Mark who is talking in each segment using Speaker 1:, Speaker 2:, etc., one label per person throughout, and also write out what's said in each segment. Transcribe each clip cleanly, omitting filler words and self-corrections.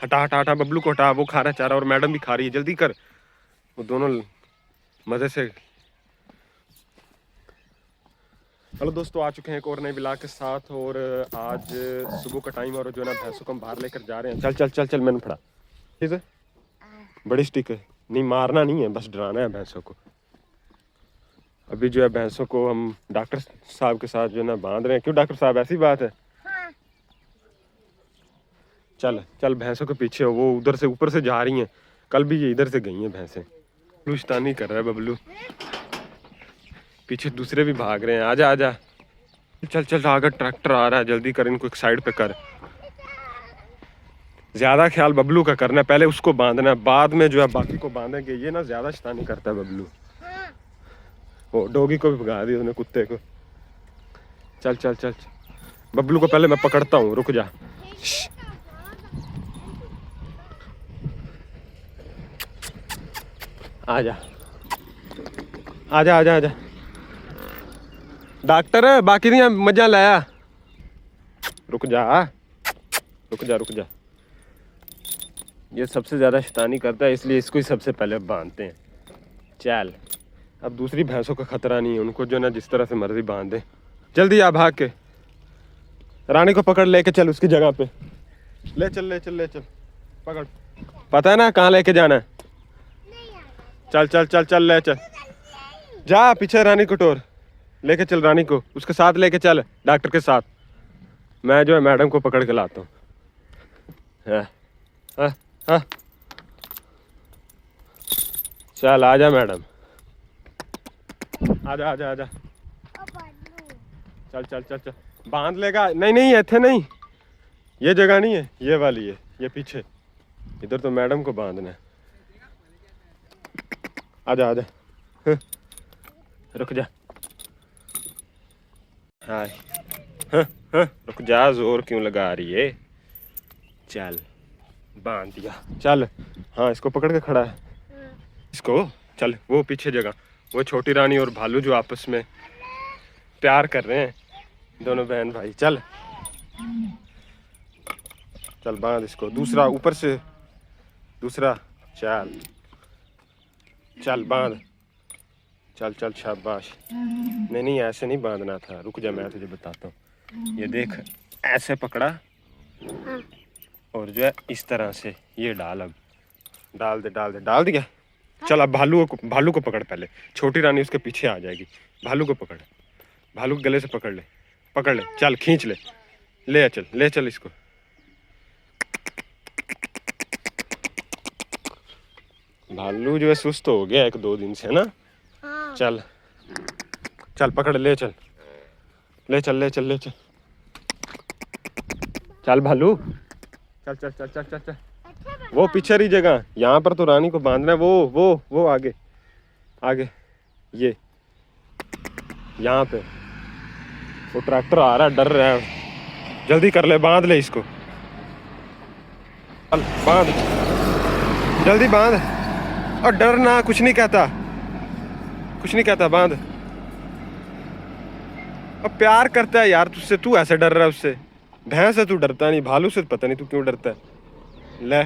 Speaker 1: हटा हटा हटा, बबलू को हटा, वो खा रहा है चारा और मैडम भी खा रही है, जल्दी कर। वो दोनों मजे से। हेलो दोस्तों, आ चुके हैं एक और नए व्लॉग के साथ। और आज सुबह का टाइम और जो है ना भैंसों को हम बाहर लेकर जा रहे हैं। चल चल चल चल, मैंने पढ़ा ठीक है। बड़ी स्टिक है, नहीं मारना नहीं है, बस डराना है भैंसों को। अभी जो है भैंसों को हम डॉक्टर साहब के साथ जो है ना बांध रहे हैं। क्यों डॉक्टर साहब, ऐसी बात है?
Speaker 2: हाँ।
Speaker 1: चल चल, भैंसों के पीछे हो, वो उधर से ऊपर से जा रही हैं। कल भी ये इधर से गई हैं भैंसें। बबलू शैतानी कर रहा है बबलू, पीछे दूसरे भी भाग रहे हैं। आजा आजा, चल चल, आगे ट्रैक्टर आ रहा है, जल्दी कर, इनको एक साइड पे कर। ज्यादा ख्याल बबलू का करना है, पहले उसको बांधना है, बाद में जो है बाकी को बांधेंगे। ये ना ज्यादा शैतानी करता है बबलू।
Speaker 2: हाँ।
Speaker 1: वो डॉगी को भी भगा दिया उसने, कुत्ते को। चल चल चल, बबलू को पहले मैं पकड़ता हूँ, रुक जा। आजा आजा आजा आजा, डॉक्टर बाकी दियां मजा लाया। रुक जा रुक जा रुक जा, ये सबसे ज्यादा शैतानी करता है, इसलिए इसको ही सबसे पहले बांधते हैं। चल, अब दूसरी भैंसों का खतरा नहीं है, उनको जो ना जिस तरह से मर्जी बांध दे। जल्दी आ, भाग के रानी को पकड़, लेके चल उसकी जगह पे। ले चल ले चल ले चल, पकड़। पता है ना कहाँ लेके जाना है? चल चल चल चल, ले चल, जा पीछे रानी को टोर, लेके चल रानी को, उसके साथ लेके चल डॉक्टर के साथ। मैं जो है मैडम को पकड़ के लाता हूँ। हाँ, चल आजा मैडम, आजा आजा आजा, चल चल चल चल, बांध लेगा। नहीं नहीं, ऐसे नहीं, ये जगह नहीं है, ये वाली है, ये पीछे। इधर तो मैडम को बांधना है। आजा आजा, रुक जा। हाय, रुक जा, जोर क्यों लगा रही है? चल, बांध दिया, चल। हाँ, इसको पकड़ के खड़ा है, इसको। चल, वो पीछे जगह, वो छोटी रानी और भालू जो आपस में प्यार कर रहे हैं, दोनों बहन भाई। चल चल, बांध इसको, दूसरा ऊपर से, दूसरा। चल चल बांध, चल चल, शाबाश। नहीं नहीं, ऐसे नहीं बांधना था, रुक जा, मैं तुझे बताता हूँ। ये देख, ऐसे पकड़ा और जो है इस तरह से ये डाल। अब डाल दे डाल दे, डाल दिया। चल, अब भालू को पकड़ पहले, छोटी रानी उसके पीछे आ जाएगी। भालू को पकड़, भालू के गले से पकड़ ले, पकड़ ले, चल खींच ले, ले चल ले चल इसको। भालू जो है सुस्त हो गया 1-2 दिन से, है ना?
Speaker 2: हाँ।
Speaker 1: चल चल, पकड़, ले चल ले चल ले चल ले चल, चल भालू, चल चल चल चल चल चल। वो पीछे रही जगह, यहाँ पर तो रानी को बांधना है। वो आगे आगे, ये यहाँ पे वो ट्रैक्टर आ रहा है, डर रहा है। जल्दी कर ले, बांध ले इसको, चल बांध, जल्दी बांध। और डरना, कुछ नहीं कहता, कुछ नहीं कहता, बांध। अब प्यार करता है यार तुझसे, तू ऐसे डर रहा है उससे। भैंस से तू डरता नहीं, भालू से पता नहीं तू क्यों डरता है। ले,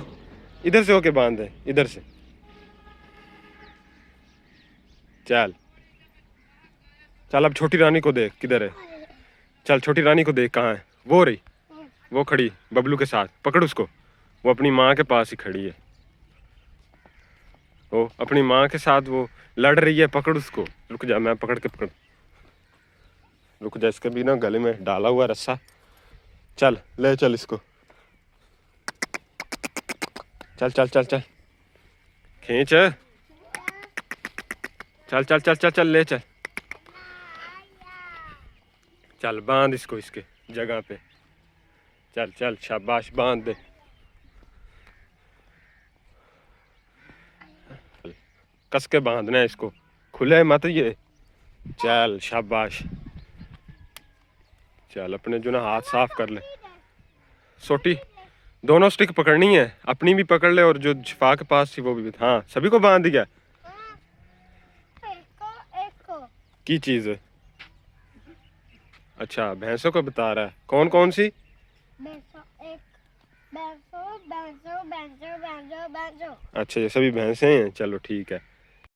Speaker 1: इधर से होके बांध दे, इधर से। चल चल, अब छोटी रानी को देख किधर है। चल, छोटी रानी को देख कहाँ है, वो रही, वो खड़ी बबलू के साथ, पकड़ उसको। वो अपनी माँ के पास ही खड़ी है, वो अपनी माँ के साथ वो लड़ रही है, पकड़ उसको। रुक जा, मैं पकड़ के पकड़, रुक जा, इसके भी ना गले में डाला हुआ रस्सा। चल ले चल इसको, चल चल चल चल, खींच, चल चल चल चल चल, ले चल, चल बांध इसको इसके जगह पे। चल चल, शाबाश, बांध दे। कस के बांधना है इसको, खुले मत ये। चल शाबाश, चल अपने जो ना हाथ साफ कर ले। सोटी, दोनों स्टिक पकड़नी है, अपनी भी पकड़ ले और जो शिफा के पास थी वो भी। हाँ, सभी को बांध दिया। की चीज है? अच्छा, भैंसों को बता रहा है, कौन कौन सी?
Speaker 2: एक बैंसो बैंसो बैंसो बैंसो बैंसो।
Speaker 1: अच्छा ये सभी भैंसे हैं, चलो ठीक है।